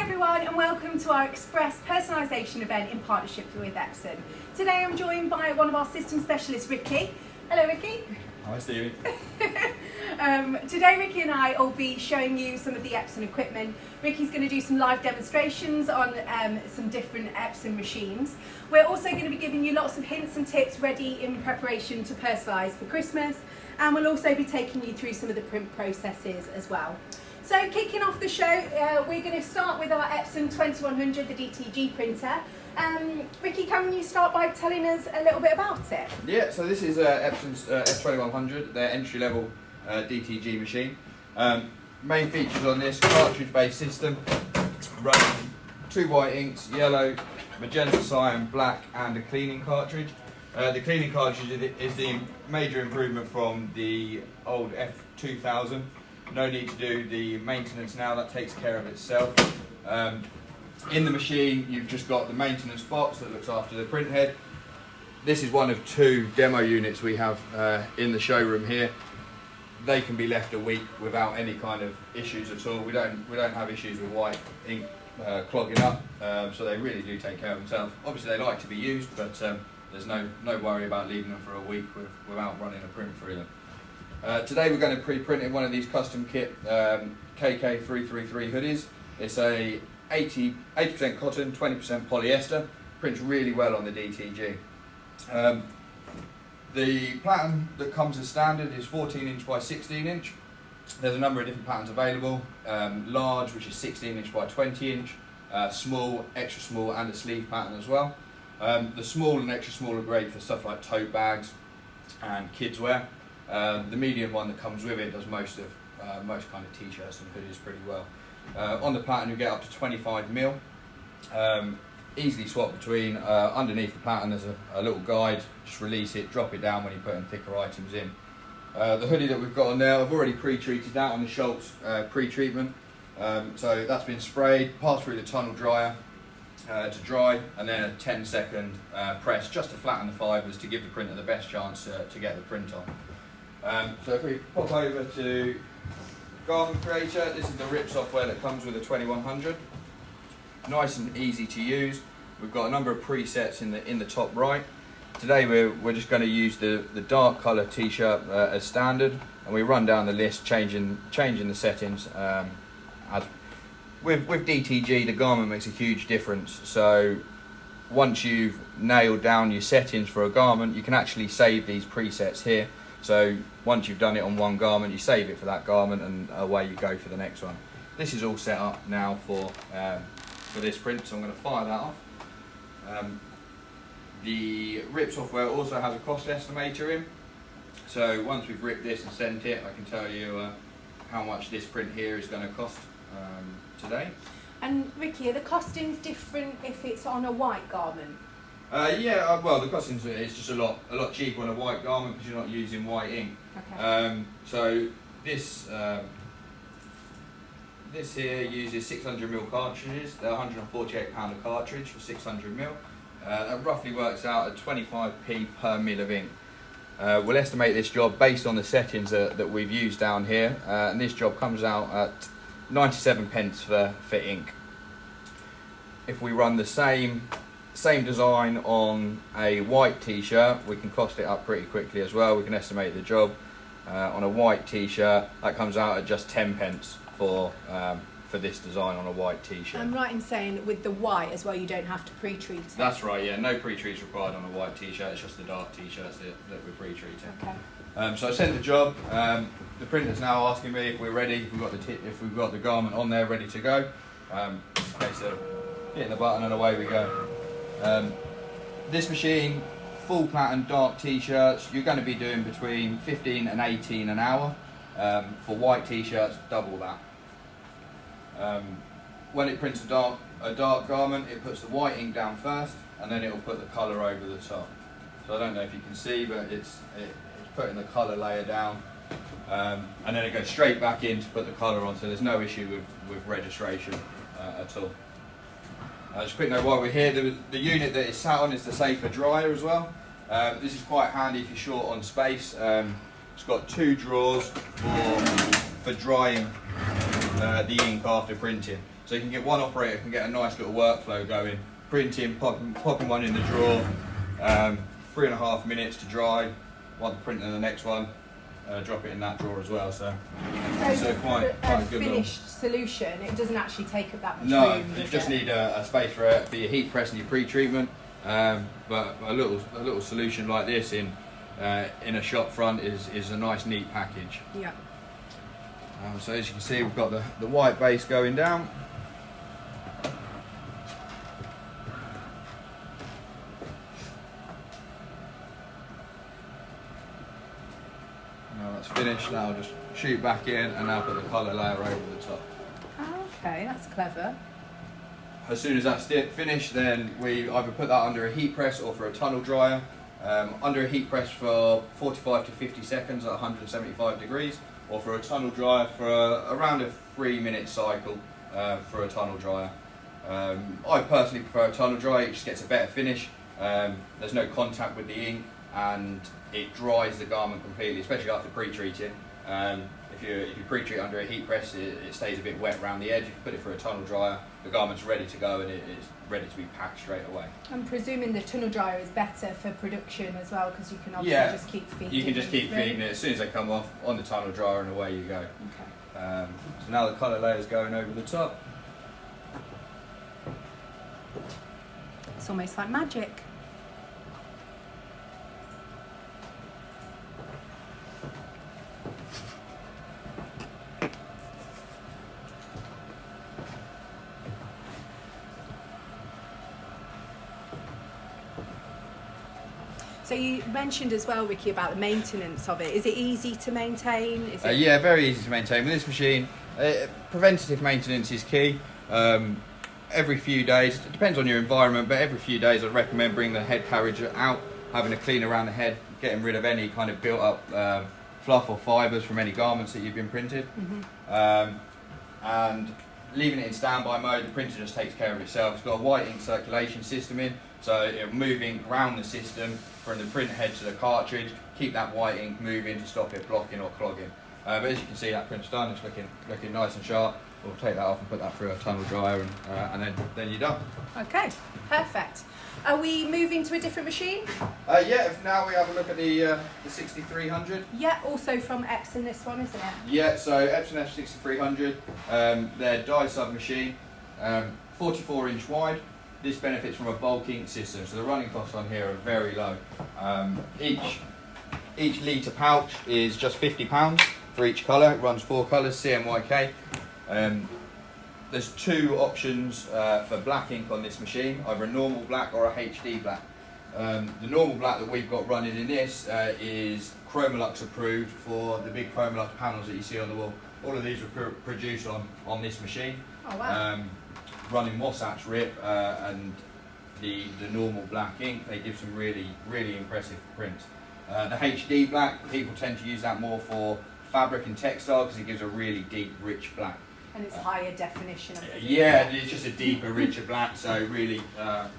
everyone and welcome to our Express Personalisation event in partnership with Epson. Today I'm joined by one of our system specialists, Ricky. Hello Ricky. Hi Stevie. Today Ricky and I will be showing you some of the Epson equipment. Ricky's going to do some live demonstrations on some different Epson machines. We're also going to be giving you lots of hints and tips ready in preparation to personalise for Christmas, and we'll also be taking you through some of the print processes as well. So kicking off the show, we're going to start with our Epson 2100, the DTG printer. Ricky, can you start by telling us a little bit about it? Yeah, so this is Epson's F2100, their entry-level DTG machine. Main features on this, cartridge-based system, running 2 white inks, yellow, magenta cyan, black, and a cleaning cartridge. The cleaning cartridge is the major improvement from the old F2000. No need to do the maintenance now, that takes care of itself. In the machine you've just got the maintenance box that looks after the print head. This is one of 2 demo units we have in the showroom here. They can be left a week without any kind of issues at all. We don't have issues with white ink clogging up, so they really do take care of themselves. Obviously they like to be used, but there's no worry about leaving them for a week without running a print through them. Today we're going to pre-print in one of these custom kit KK333 hoodies. It's a 80% cotton, 20% polyester. Prints really well on the DTG. The pattern that comes as standard is 14" by 16". There's a number of different patterns available. Large, which is 16" by 20". Small, extra small, and a sleeve pattern as well. The small and extra small are great for stuff like tote bags and kids wear. The medium one that comes with it does most kind of t-shirts and hoodies pretty well. On the pattern you get up to 25mm. Easily swap between. Underneath the pattern there's a little guide. Just release it, drop it down when you're putting thicker items in. The hoodie that we've got on there, I've already pre-treated that on the Schultz pre-treatment. So that's been sprayed, passed through the tunnel dryer to dry, and then a 10-second press just to flatten the fibres to give the printer the best chance to get the print on. So if we pop over to Garment Creator, this is the RIP software that comes with the 2100. Nice and easy to use. We've got a number of presets in the top right. Today we're just going to use the dark colour t-shirt as standard, and we run down the list changing the settings. As with DTG, the garment makes a huge difference. So once you've nailed down your settings for a garment, you can actually save these presets here. So once you've done it on one garment, you save it for that garment, and away you go for the next one. This is all set up now for this print, so I'm going to fire that off. The RIP software also has a cost estimator in, so once we've ripped this and sent it, I can tell you how much this print here is going to cost today. And Ricky, are the costings different if it's on a white garment? Yeah, well, the costings is just a lot cheaper on a white garment because you're not using white ink. Okay. So this here uses 600mm cartridges. They're £148 a cartridge for 600mm. That roughly works out at 25p per mil of ink. We'll estimate this job based on the settings that we've used down here, and this job comes out at 97p for ink. If we run the same design on a white t-shirt, we can cost it up pretty quickly as well. We can estimate the job on a white t-shirt. That comes out at just 10p for this design on a white t-shirt. I'm right in saying that with the white as well, you don't have to pre-treat it? That's right, yeah. No pre-treats required on a white t-shirt. It's just the dark t-shirts that we're pre-treating. Okay. So I sent the job. The printer's now asking me if we're ready, if we've got the garment on there ready to go. Just a case of hitting the button and away we go. This machine, full pattern dark t-shirts, you're going to be doing between 15 and 18 an hour. For white t-shirts, double that. When it prints a dark garment, it puts the white ink down first, and then it will put the colour over the top. So I don't know if you can see, but it's putting the colour layer down, and then it goes straight back in to put the colour on, so there's no issue with registration at all. Just a quick note while we're here, the unit that it's sat on is the safer dryer as well. This is quite handy if you're short on space. It's got 2 drawers for drying the ink after printing. So you can get one operator can get a nice little workflow going, printing, popping one in the drawer, 3.5 minutes to dry, while printing the next one, drop it in that drawer as well. So quite a good finished solution. It doesn't actually take up that much no, room. you just need a space for your heat press and your pre-treatment. But a little solution like this in a shop front is a nice neat package. Yeah. So as you can see, we've got the white base going down. Now that's finished. Now I'll just shoot back in and now put the colour layer over the top. Okay, that's clever. As soon as that's finished, then we either put that under a heat press or for a tunnel dryer. Under a heat press for 45 to 50 seconds at 175 degrees, or for a tunnel dryer for around a 3-minute cycle for a tunnel dryer. I personally prefer a tunnel dryer. It just gets a better finish. There's no contact with the ink and it dries the garment completely, especially after pre-treating. If you pre-treat under a heat press, it stays a bit wet around the edge. If you put it for a tunnel dryer, the garment's ready to go and it's ready to be packed straight away. I'm presuming the tunnel dryer is better for production as well, because you can obviously just keep feeding. You can just keep feeding it as soon as they come off on the tunnel dryer and away you go. Okay. So now the colour layer is going over the top. It's almost like magic. So you mentioned as well, Ricky, about the maintenance of it. Is it easy to maintain? Is it... Yeah, very easy to maintain. With this machine, preventative maintenance is key. Every few days, it depends on your environment, but every few days I'd recommend bringing the head carriage out, having a clean around the head, getting rid of any kind of built up fluff or fibres from any garments that you've been printed. And leaving it in standby mode, the printer just takes care of itself. It's got a white ink circulation system in, so it'll move ink around the system from the print head to the cartridge, keep that white ink moving to stop it blocking or clogging. But as you can see, that print's done, it's looking nice and sharp. We'll take that off and put that through a tunnel dryer and then you're done. Okay, perfect. Are we moving to a different machine? Yeah, now we have a look at the 6300. Yeah, also from Epson, this one, isn't it? Yeah, so Epson F6300, their die sub machine, 44-inch wide. This benefits from a bulk ink system, so the running costs on here are very low. Each litre pouch is just £50 for each colour. It runs 4 colours, CMYK. There's 2 options for black ink on this machine, either a normal black or a HD black. The normal black that we've got running in this is Chromolux approved for the big Chromolux panels that you see on the wall. All of these were produced on this machine. Oh wow. Running Wasatch Rip and the normal black ink, they give some really impressive prints. The HD black, people tend to use that more for fabric and textile because it gives a really deep, rich black. And it's higher definition. Yeah, it's just a deeper, richer black, so really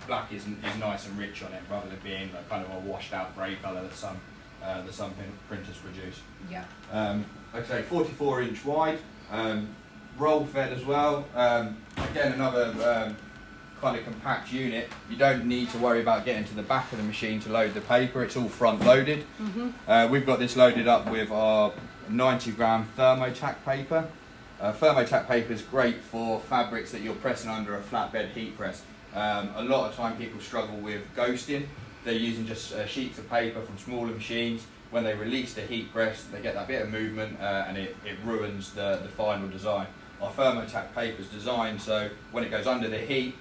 black is nice and rich on it rather than being like kind of a washed out grey colour that some printers produce. Yeah. Like I say, 44-inch wide, roll fed as well. Again, another kind of compact unit. You don't need to worry about getting to the back of the machine to load the paper. It's all front loaded. We've got this loaded up with our 90-gram Thermotac paper. Thermotac paper is great for fabrics that you're pressing under a flatbed heat press. A lot of time people struggle with ghosting. They're using just sheets of paper from smaller machines. When they release the heat press, they get that bit of movement and it ruins the final design. Our Thermotac paper is designed so when it goes under the heat,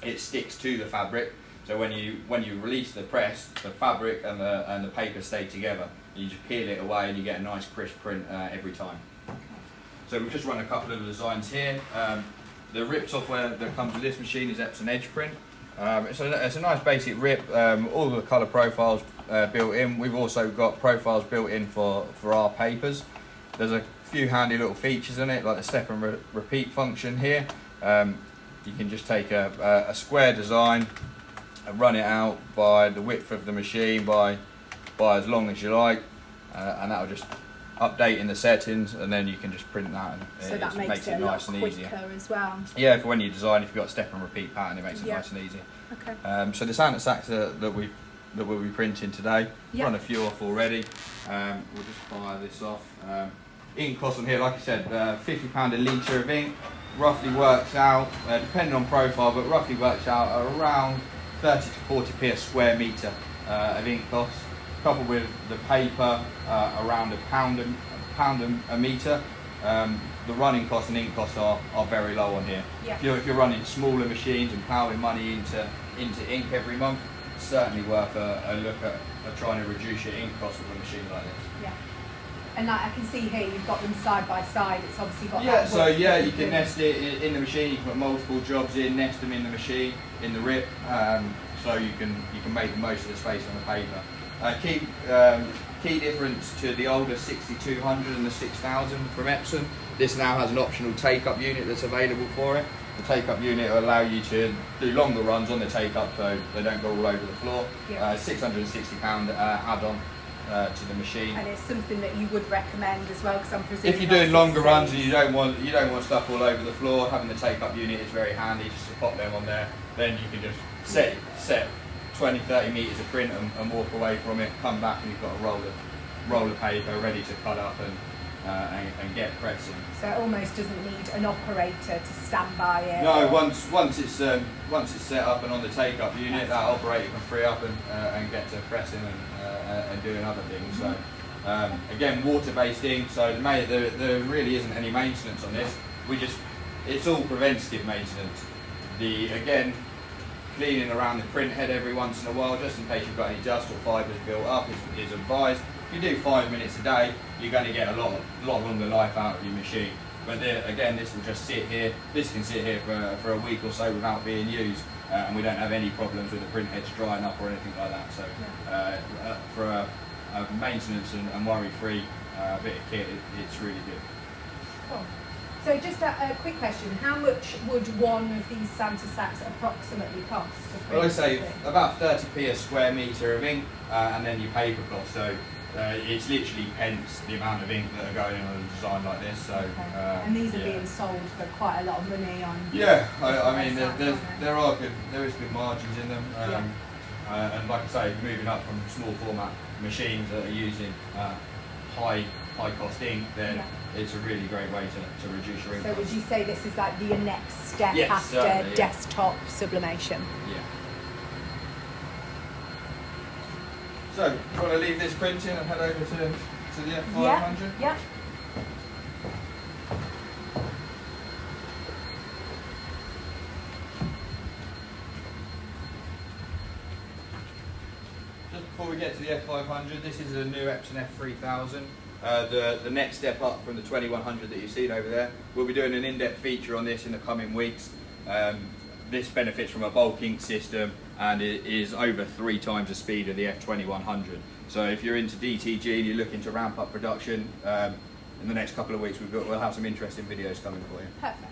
it sticks to the fabric. So when you release the press, the fabric and the paper stay together. You just peel it away and you get a nice crisp print every time. So we've just run a couple of designs here. The rip software that comes with this machine is Epson Edge Print. It's a nice basic rip, all the colour profiles built in. We've also got profiles built in for our papers. There's a few handy little features in it, like the step and repeat function here. You can just take a square design and run it out by the width of the machine by as long as you like, and that'll just updating the settings, and then you can just print that, and so that makes it a nice lot and easier quicker as well. Yeah, for when you design, if you've got a step and repeat pattern, it makes it nice and easy. Okay. So the Santa sacks that we'll be printing today, run a few off already. We'll just fire this off. Ink cost on here, like I said, £50 a litre of ink. Roughly works out, depending on profile, but roughly works out around 30 to 40p a square metre of ink cost. Coupled with the paper, around £1 a metre. The running costs and ink costs are very low on here. If you're running smaller machines and ploughing money into ink every month, it's certainly worth a look at trying to reduce your ink costs with a machine like this. Yeah. And like I can see here, you've got them side by side. It's obviously got you can nest it in the machine. You can put multiple jobs in, nest them in the machine, in the rip, so you can make the most of the space on the paper. Key difference to the older 6200 and the 6000 from Epson. This now has an optional take-up unit that's available for it. The take-up unit will allow you to do longer runs on the take-up, so they don't go all over the floor. £660 add-on to the machine. And it's something that you would recommend as well, because I'm presuming if you're doing longer runs and you don't want stuff all over the floor, having the take-up unit is very handy. Just to pop them on there, then you can just set 20-30 metres of print and walk away from it. Come back and you've got a roll of paper ready to cut up and get pressing. So it almost doesn't need an operator to stand by it. No, once it's set up and on the take-up unit, that operator can free up and get to pressing and doing other things. So again, water-based ink. So there really isn't any maintenance on this. It's all preventative maintenance. Again, cleaning around the print head every once in a while, just in case you've got any dust or fibres built up, is advised. If you do 5 minutes a day, you're going to get a lot longer life out of your machine. But again, this will just sit here. This can sit here for a week or so without being used, and we don't have any problems with the print heads drying up or anything like that. So for a maintenance and worry-free bit of kit, it's really good. Cool. So just a quick question, how much would one of these Santa sacks approximately cost? Well, I say about 30p a square metre of ink, and then your paper cost. So it's literally pence the amount of ink that are going in on a design like this. So and these are being sold for quite a lot of money on. Yeah, I mean there is good margins in them. And like I say, moving up from small format machines that are using high cost ink, then it's a really great way to reduce your ink So cost. would you say this is like the next step after desktop sublimation? Yeah. So, do you want to leave this printing and head over to the F500? Yeah. Just before we get to the F500, this is a new Epson F3000. The next step up from the 2100 that you've seen over there. We'll be doing an in-depth feature on this in the coming weeks. This benefits from a bulk ink system, and it is over 3 times the speed of the F2100. So if you're into DTG and you're looking to ramp up production, in the next couple of weeks we'll have some interesting videos coming for you. Perfect.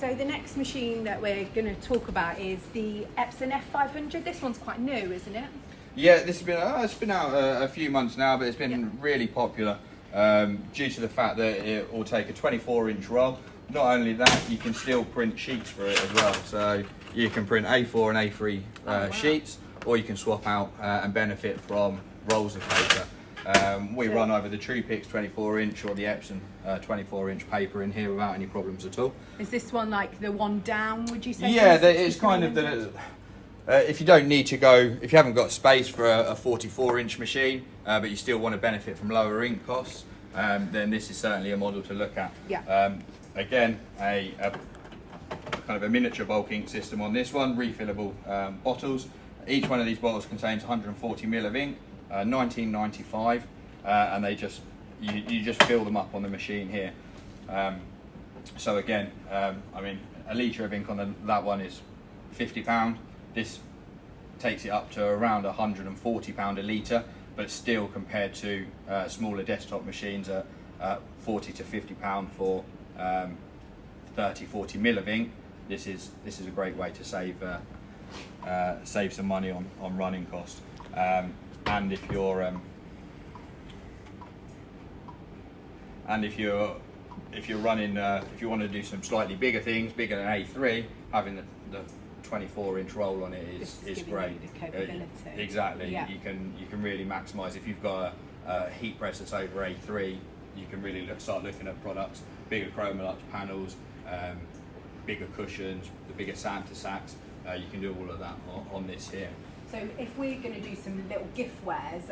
So the next machine that we're going to talk about is the Epson F500. This one's quite new, isn't it? Yeah, this has been it's been out a few months now, but it's been really popular due to the fact that it will take a 24-inch roll. Not only that, you can still print sheets for it as well. So you can print A4 and A3 sheets, or you can swap out and benefit from rolls of paper. We run either the TruePix 24-inch or the Epson 24-inch paper in here without any problems at all. Is this one like the one down, would you say? Yeah, it's kind of the... if you don't need to go, if you haven't got space for a 44-inch machine, but you still want to benefit from lower ink costs, then this is certainly a model to look at. Yeah. Again, a kind of a miniature bulk ink system on this one, refillable bottles. Each one of these bottles contains 140 ml of ink, 19.95, and you just fill them up on the machine here. So again, I mean, a litre of ink on that one is £50. This takes it up to around £140 a litre, but still compared to smaller desktop machines at £40 to £50 for 30-40 mil of ink, this is a great way to save some money on running costs. And if you're running, if you want to do some slightly bigger things, bigger than A3, having the 24-inch roll on it is great. Exactly. Yeah. You can really maximise. If you've got a heat press that's over A3, you can really start looking at products, bigger Chromolux panels, bigger cushions, the bigger Santa sacks. You can do all of that on this here. So if we're going to do some little giftwares,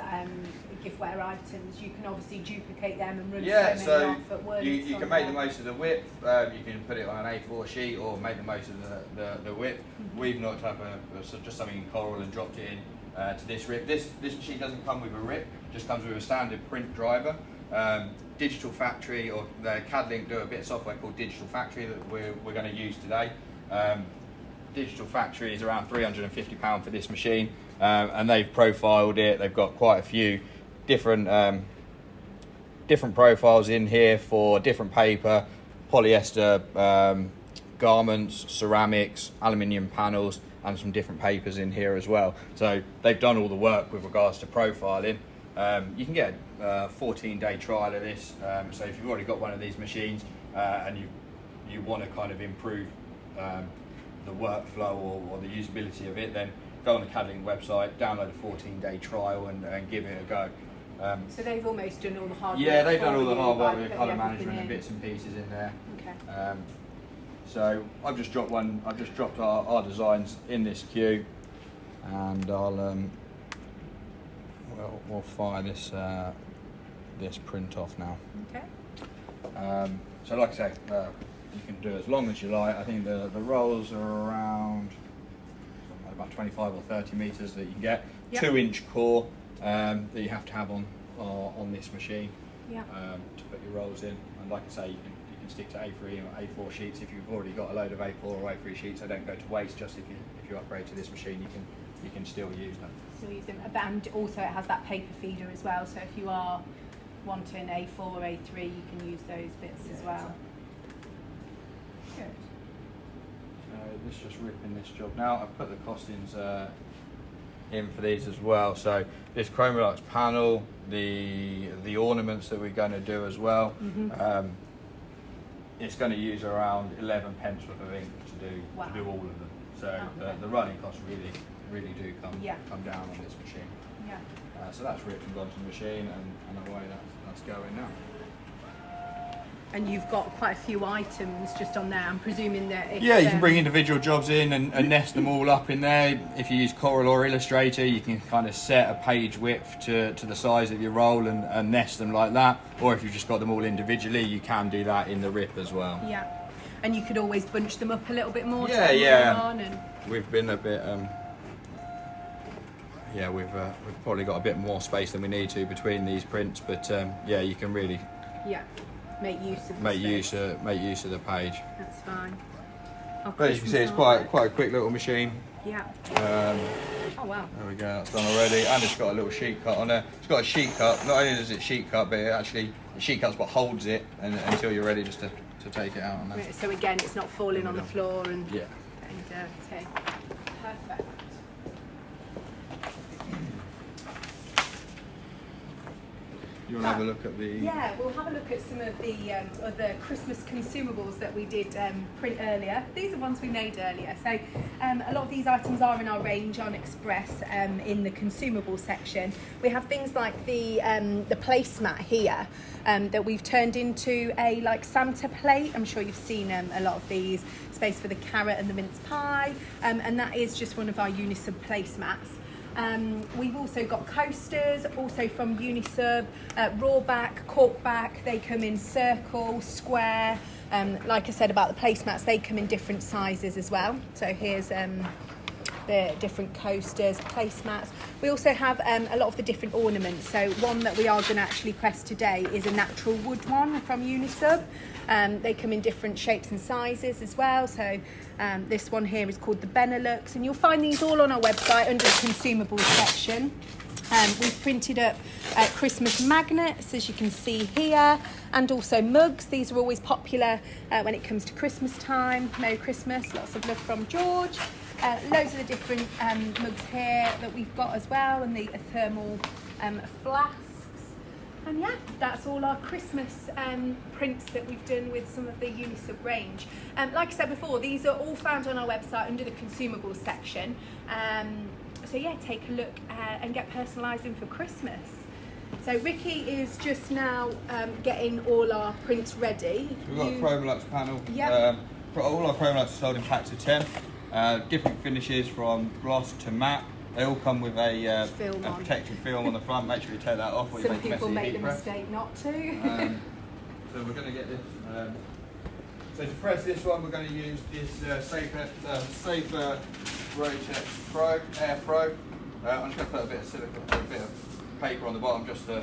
giftware items, you can obviously duplicate them and run so many off at once. You can make the most of the width. You can put it on an A4 sheet or make the most of the width. Mm-hmm. We've knocked up just something in coral and dropped it in to this rip. This machine doesn't come with a rip, just comes with a standard print driver. Digital Factory or the CAD-Link do a bit of software called Digital Factory that we're going to use today. Digital Factory is around £350 for this machine, and they've profiled it. They've got quite a few different profiles in here for different paper, polyester garments, ceramics, aluminium panels, and some different papers in here as well. So they've done all the work with regards to profiling. You can get a 14-day trial of this. So if you've already got one of these machines and you want to kind of improve the workflow or the usability of it, then go on the CAD-Link website, download a 14-day trial and give it a go. So they've almost done all the hard work. Yeah, they've done all the hard work with colour management and bits and pieces in there. Okay. So I've just dropped our designs in this queue, and we'll fire this print off now. Okay. So like I say, you can do as long as you like. I think the rolls are around about 25 or 30 meters that you can get. Yep. 2-inch core that you have to have on this machine. Yep. To put your rolls in. And like I say, you can stick to A3 or A4 sheets if you've already got a load of A4 or A3 sheets. They don't go to waste. Just if you upgrade to this machine, you can still use them. Still use them. And also it has that paper feeder as well. So if you are wanting A4 or A3, you can use those bits as well. Exactly. Good. So this just ripping this job now. I've put the costings in for these as well. So this Chromolux panel, the ornaments that we're going to do as well. Mm-hmm. It's going to use around 11 pence worth of ink to do all of them. So the running costs really do come down on this machine. Yeah. So that's ripped and gone to the machine, and away that's going now. And you've got quite a few items just on there. I'm presuming that you can bring individual jobs in and nest them all up in there. If you use Coral or Illustrator, you can kind of set a page width to the size of your roll and nest them like that. Or if you've just got them all individually, you can do that in the rip as well. Yeah, and you could always bunch them up a little bit more. We've been a bit. We've probably got a bit more space than we need to between these prints, but you can really. Yeah. Make use of the page. That's fine. But as you can see, it's quite a quick little machine. Yeah. Oh wow. There we go. That's done already, and it's got a little sheet cut on there. It's got a sheet cut. Not only does it sheet cut, but the sheet cut's what holds it until you're ready just to take it out. On there. So again, it's not falling on the floor and getting dirty. Perfect. You want to have a look at the... Yeah, we'll have a look at some of the other Christmas consumables that we did print earlier. These are ones we made earlier. So a lot of these items are in our range on Express in the consumable section. We have things like the placemat here that we've turned into a Santa plate. I'm sure you've seen a lot of these. Space for the carrot and the mince pie. And that is just one of our Unisub placemats. We've also got coasters, also from Unisub, raw back, cork back. They come in circle, square. Like I said about the placemats, they come in different sizes as well. So here's the different coasters, placemats. We also have a lot of the different ornaments. So one that we are going to actually press today is a natural wood one from Unisub. They come in different shapes and sizes as well. So this one here is called the Benelux, and you'll find these all on our website under the consumables section. We've printed up Christmas magnets, as you can see here, and also mugs. These are always popular when it comes to Christmas time. Merry Christmas, lots of love from George. Loads of the different mugs here that we've got as well, and the thermal flasks. And yeah, that's all our Christmas prints that we've done with some of the Unisub range. Like I said before, these are all found on our website under the Consumables section. So yeah, take a look and get personalising for Christmas. So Ricky is just now getting all our prints ready. So we've got a Chromolux panel. Yep. All our Chromolux are sold in packs of 10. Different finishes from gloss to matte. They all come with a protective film on the front. Make sure you take that off. Or Some you people make the press. mistake not to. So we're going to get this. So to press this one, we're going to use this Safer Rotex Pro Air Pro. I'm just going to put a bit of silicone, a bit of paper on the bottom, just the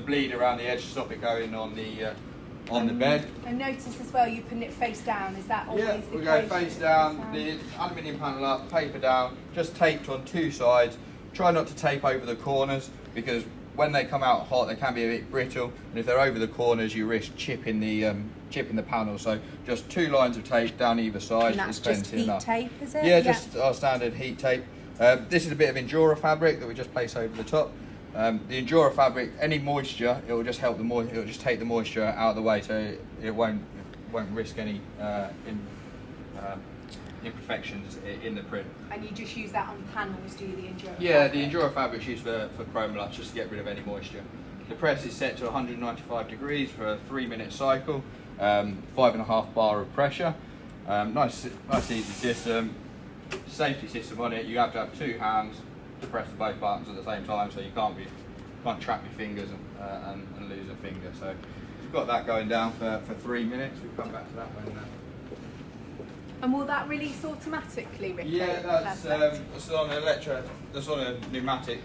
bleed around the edge to stop it going on the bed. And notice as well, you're putting it face down. Is that always the case? Yeah, we go face down, the aluminium panel up, paper down, just taped on two sides. Try not to tape over the corners, because when they come out hot, they can be a bit brittle, and if they're over the corners, you risk chipping the panel. So just two lines of tape down either side. And that's just heat tape, is it? Yeah, just our standard heat tape. This is a bit of Endura fabric that we just place over the top. The Endura fabric, any moisture, it will just help it will just take the moisture out of the way, so it won't risk any imperfections in the print. And you just use that on panels, do you, the Endura Yeah, fabric? the Endura fabric is used for Chromolux, just to get rid of any moisture. The press is set to 195 degrees for a 3-minute cycle, 5.5 bar of pressure. Nice easy system. Safety system on it. You have to have two hands to press both buttons at the same time, so you can't trap your fingers and lose a finger. So we've got that going down for 3 minutes. We'll come back to that when. And will that release automatically, Ricky? Yeah, that's on an that's on a pneumatic.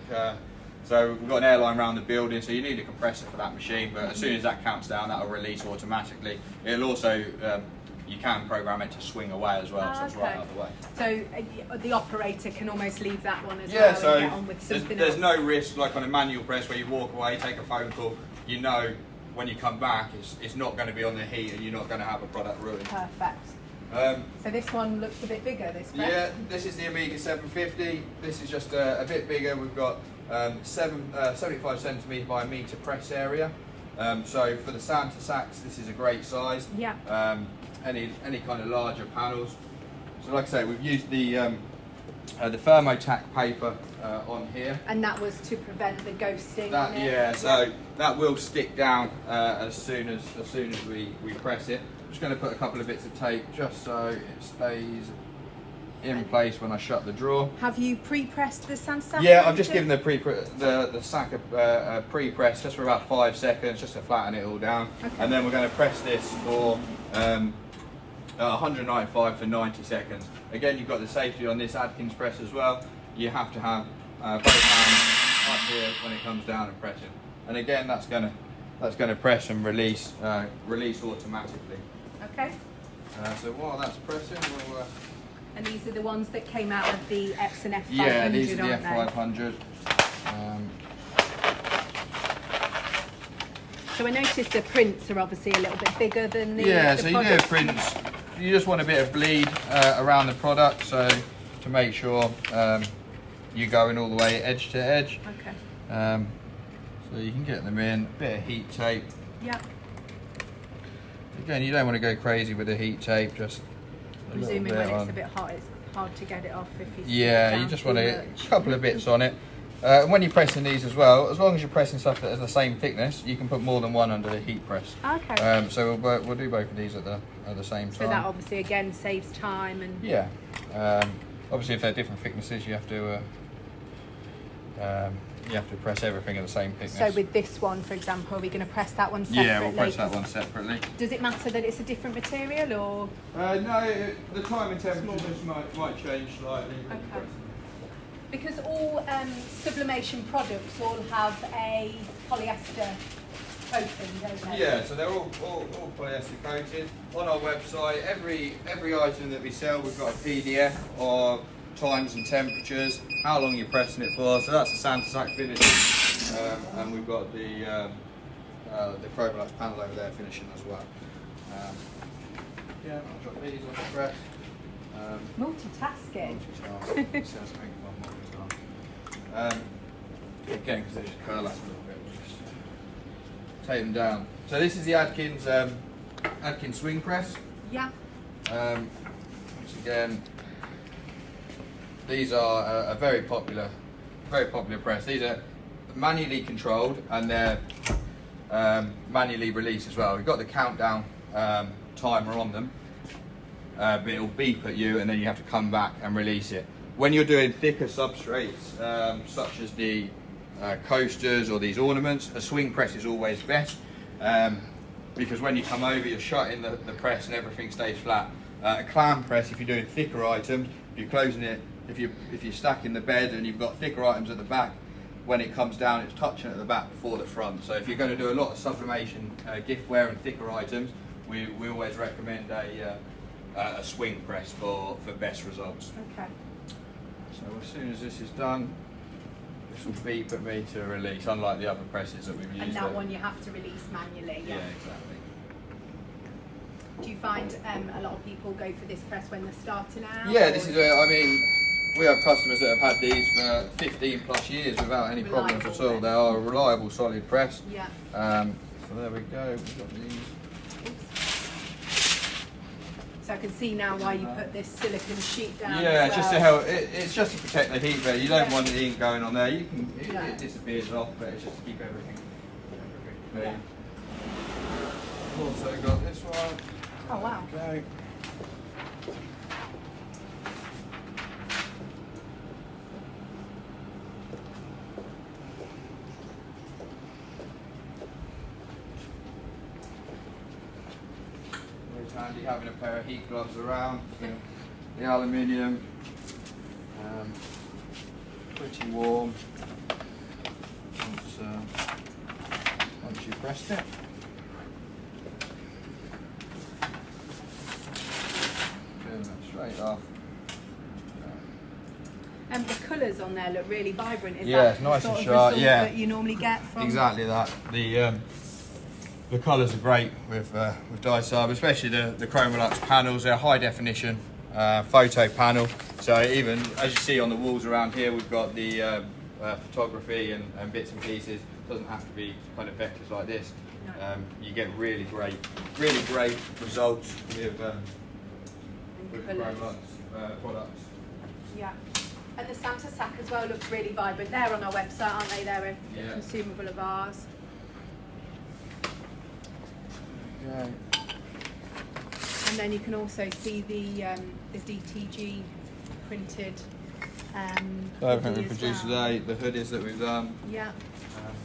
So we've got an airline around the building, so you need a compressor for that machine. But as soon as that counts down, that will release automatically. It'll also you can program it to swing away as well, so it's right out of the way. So the operator can almost leave that one as well Yeah, and so get on with something there's else. no risk, like on a manual press where you walk away, take a phone call, you know when you come back it's not going to be on the heat and you're not going to have a product ruined. Perfect. So this one looks a bit bigger, this press? Yeah, this is the Amiga 750. This is just a bit bigger. We've got 75 centimetre by metre press area. So for the Santa Sacs, this is a great size. Yeah. Any kind of larger panels. So like I say, we've used the thermotac paper on here. And that was to prevent the ghosting on it? Yeah, so that will stick down as soon as we press it. I'm just going to put a couple of bits of tape just so it stays in place when I shut the drawer. Have you pre-pressed the Santa Sac? Yeah, I've just given the sack a pre-press just for about 5 seconds, just to flatten it all down. Okay. And then we're going to press this for 195 for 90 seconds. Again, you've got the safety on this Adkins press as well. You have to have both hands up here when it comes down and pressing. And again, that's going to press and release automatically. Okay. So while that's pressing, we'll. And these are the ones that came out of the Epson F500, Yeah, these are the F500. So I noticed the prints are obviously a little bit bigger than the so you do prints. You just want a bit of bleed around the product, so to make sure you're going all the way edge to edge. Okay. So you can get them in, a bit of heat tape. Yeah. Again, you don't want to go crazy with the heat tape, just presuming when it's a bit hot, it's hard to get it off if you you just want a couple of bits on it. And when you're pressing these as well, as long as you're pressing stuff that is the same thickness, you can put more than one under the heat press. Okay. So we'll do both of these at the same time. So that obviously again saves time and. Yeah. Obviously, if they're different thicknesses, you have to press everything at the same thickness. So with this one, for example, are we going to press that one separately? Yeah, we'll press that one separately. Does it matter that it's a different material or? No, the time and temperature just might change slightly. Okay. Because all sublimation products all have a polyester coating, don't they? Yeah, so they're all polyester coated. On our website, every item that we sell, we've got a PDF of times and temperatures, how long you're pressing it for. So that's the Santa Sac finish, and we've got the Chromolux panel over there finishing as well. Yeah, I'll drop these on the press. Multitasking. Again, because they just curl up a little bit, we'll just take them down. So this is the Adkins swing press. Yeah. Which again, these are a very popular press. These are manually controlled and they're manually released as well. We've got the countdown timer on them, but it'll beep at you and then you have to come back and release it. When you're doing thicker substrates, such as the coasters or these ornaments, a swing press is always best, because when you come over, you're shutting the press and everything stays flat. A clam press, if you're doing thicker items, if you're closing it, if you're stacking the bed and you've got thicker items at the back, when it comes down, it's touching at the back before the front. So if you're going to do a lot of sublimation, giftware and thicker items, we always recommend a swing press for best results. Okay. So as soon as this is done, this will beep at me to release, unlike the other presses that we've used. And that one you have to release manually. Yeah, exactly. Do you find a lot of people go for this press when they're starting out? Yeah, this is where, I mean, we have customers that have had these for 15 plus years without any problems at all. They are a reliable, solid press. Yeah. So there we go, we've got these. So I can see now why you put this silicone sheet down. Yeah, as well. just to help. It's just to protect the heat bed. You don't want the ink going on there. You can Yeah. it disappears off, but it's just to keep everything clean. I've also got this one. Oh wow. Okay. Always handy having a pair of heat gloves around. The aluminium, pretty warm once you've pressed it. Peel that straight off. And the colours on there look really vibrant. Is Yeah, that it's nice the and sort of sharp, result yeah. that you normally get from? Exactly that. The colours are great with Dysab, especially the Chromolux panels. They're high definition photo panel. So even as you see on the walls around here, we've got the photography and bits and pieces. It doesn't have to be kind of vectors like this. No. You get really great results with Chromolux products. Yeah. And the Santa Sac as well looks really vibrant. They're on our website, aren't they? They're a Yeah. consumable of ours. Okay. And then you can also see the DTG printed. So everything hoodie we as produced well. today, the hoodies that we've done. Yeah. And,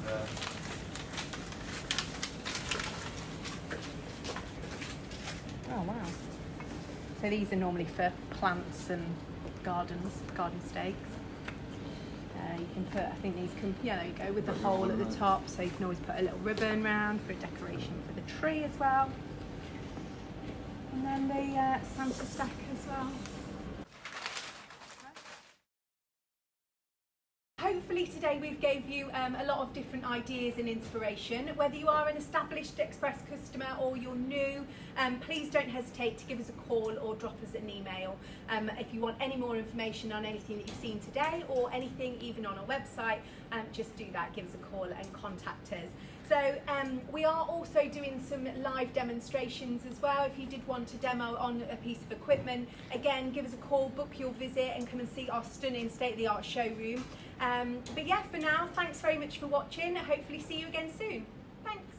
Oh wow. So these are normally for plants and garden stakes. You can put, I think these can, yeah, there you go, with the hole at the top, so you can always put a little ribbon round for a decoration for the tree as well. And then the Santa Sac as well. Hopefully today we've gave you a lot of different ideas and inspiration. Whether you are an established Express customer or you're new, please don't hesitate to give us a call or drop us an email. If you want any more information on anything that you've seen today or anything even on our website, just do that, give us a call and contact us. So we are also doing some live demonstrations as well. If you did want a demo on a piece of equipment, again, give us a call, book your visit and come and see our stunning state-of-the-art showroom. But yeah, for now, thanks very much for watching. Hopefully see you again soon. Thanks.